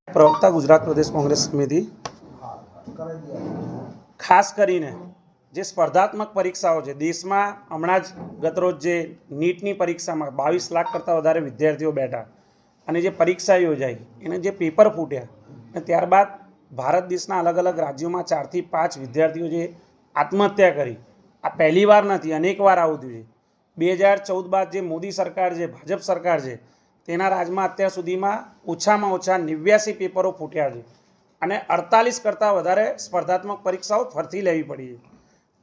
પ્રવક્તા ગુજરાત પ્રદેશ કોંગ્રેસ સમિતિ ખાસ કરીને જે સ્પર્ધાત્મક પરીક્ષાઓ છે દેશમાં હમણાં જ ગતરોજ જે નીટની પરીક્ષામાં 22 લાખ કરતાં વધારે વિદ્યાર્થીઓ બેઠા અને જે પરીક્ષા યોજાઈ એને જે પેપર ફૂટ્યા અને ત્યારબાદ ભારત દેશના અલગ અલગ રાજ્યોમાં 4 થી 5 વિદ્યાર્થીઓ જે આત્મહત્યા કરી, આ પહેલી વાર નથી, અનેક વાર આવું થયું છે। 2014 બાદ જે મોદી સરકાર છે, ભાજપ સરકાર છે, તેના રાજમાં અત્યાર સુધીમાં ઓછામાં ઓછા 89 પેપરો ફૂટ્યા છે અને 48 કરતાં વધારે સ્પર્ધાત્મક પરીક્ષાઓ ફરતી લેવી પડી છે।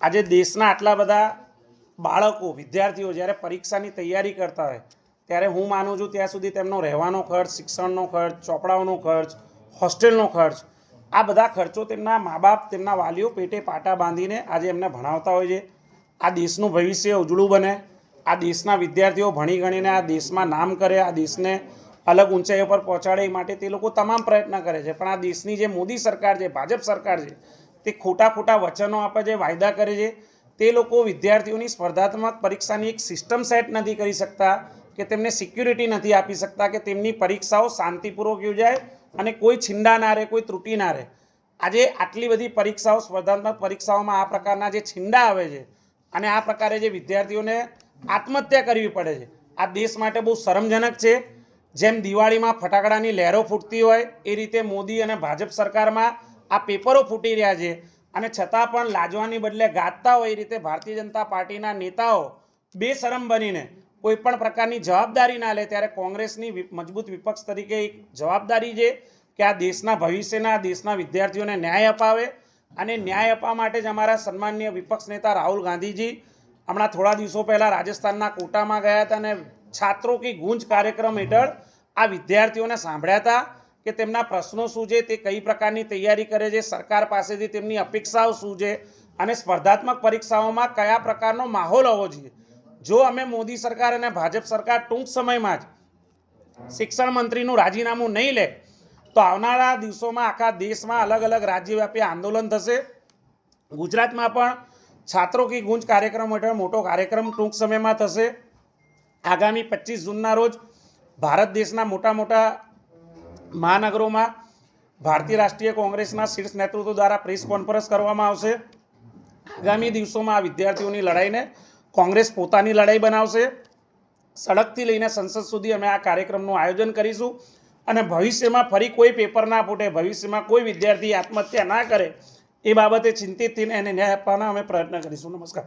આજે દેશના આટલા બધા બાળકો વિદ્યાર્થીઓ જ્યારે પરીક્ષાની તૈયારી કરતા હોય ત્યારે હું માનું છું ત્યાં સુધી તેમનો રહેવાનો ખર્ચ, શિક્ષણનો ખર્ચ, ચોપડાઓનો ખર્ચ, હોસ્ટેલનો ખર્ચ, આ બધા ખર્ચો તેમના મા બાપ, તેમના વાલીઓ પેટે પાટા બાંધીને આજે એમને ભણાવતા હોય છે। આ દેશનું ભવિષ્ય ઉજળું બને, આ દેશના વિદ્યાર્થીઓ ભણી ગણીને આ દેશમાં નામ કરે, આ દેશને અલગ ઊંચાઈઓ પર પહોંચાડે એ માટે તે લોકો તમામ પ્રયત્ન કરે છે। પણ આ દેશની જે મોદી સરકાર છે, ભાજપ સરકાર છે, તે ખોટા વચનો આપે છે, વાયદા કરે છે। તે લોકો વિદ્યાર્થીઓની સ્પર્ધાત્મક પરીક્ષાની એક સિસ્ટમ સેટ નથી કરી શકતા કે તેમને સિક્યુરિટી નથી આપી શકતા કે તેમની પરીક્ષાઓ શાંતિપૂર્વક યોજાય અને કોઈ છિંડા ના રહે, કોઈ ત્રુટિ ના રહે। આજે આટલી બધી પરીક્ષાઓ, સ્પર્ધાત્મક પરીક્ષાઓમાં આ પ્રકારના જે છિંડા આવે છે અને આ પ્રકારે જે વિદ્યાર્થીઓને આત્મહત્યા કરવી પડે છે, આ દેશ માટે બહુ શરમજનક છે। જેમ દિવાળીમાં ફટાકડાની લહેરો ફૂટતી હોય એ રીતે મોદી અને ભાજપ સરકારમાં આ પેપરો ફૂટી રહ્યા છે અને છતાં પણ લાજવાની બદલે ગાજતા હોય એ રીતે ભારતીય જનતા પાર્ટીના નેતાઓ બેશરમ બનીને કોઈ પણ પ્રકારની જવાબદારી ના લે ત્યારે કોંગ્રેસની મજબૂત વિપક્ષ તરીકે એક જવાબદારી છે કે આ દેશના ભવિષ્યના, દેશના વિદ્યાર્થીઓને ન્યાય અપાવે અને ન્યાય અપાવવા માટે જ અમારા સન્માનીય વિપક્ષ નેતા રાહુલ ગાંધીજી હમણાં થોડા દિવસો પહેલાં રાજસ્થાનના કોટામાં ગયા હતા અને છાત્રો કી ગૂંજ કાર્યક્રમ હેઠળ આ વિદ્યાર્થીઓને સાંભળ્યા હતા કે તેમના પ્રશ્નો શું છે, તે કઈ પ્રકારની તૈયારી કરે છે, સરકાર પાસેથી તેમની અપેક્ષાઓ શું છે અને સ્પર્ધાત્મક પરીક્ષાઓમાં કયા પ્રકારનો માહોલ હોવો જોઈએ। જો અમે મોદી સરકાર અને ભાજપ સરકાર ટૂંક સમયમાં જ શિક્ષણ મંત્રીનું રાજીનામું નહીં લે તો આવનારા દિવસોમાં આખા દેશમાં અલગ અલગ રાજ્યવ્યાપી આંદોલન થશે। ગુજરાતમાં પણ છાત્રો કી ગૂંજ કાર્યક્રમ હેઠળ મોટો કાર્યક્રમ ટૂંક સમયમાં થશે। આગામી 25 જૂનના રોજ ભારત દેશના મોટા મહાનગરોમાં ભારતીય રાષ્ટ્રીય કોંગ્રેસના શીર્ષ નેતૃત્વ દ્વારા પ્રેસ કોન્ફરન્સ કરવામાં આવશે। આગામી દિવસોમાં આ વિદ્યાર્થીઓની લડાઈને કોંગ્રેસ પોતાની લડાઈ બનાવશે। સડકથી લઈને સંસદ સુધી અમે આ કાર્યક્રમનું આયોજન કરીશું અને ભવિષ્યમાં ફરી કોઈ પેપર ના ફૂટે, ભવિષ્યમાં કોઈ વિદ્યાર્થી આત્મહત્યા ના કરે એ બાબતે ચિંતિત થઈને એને ન્યાય આપવાના અમે પ્રયત્ન કરીશું। નમસ્કાર।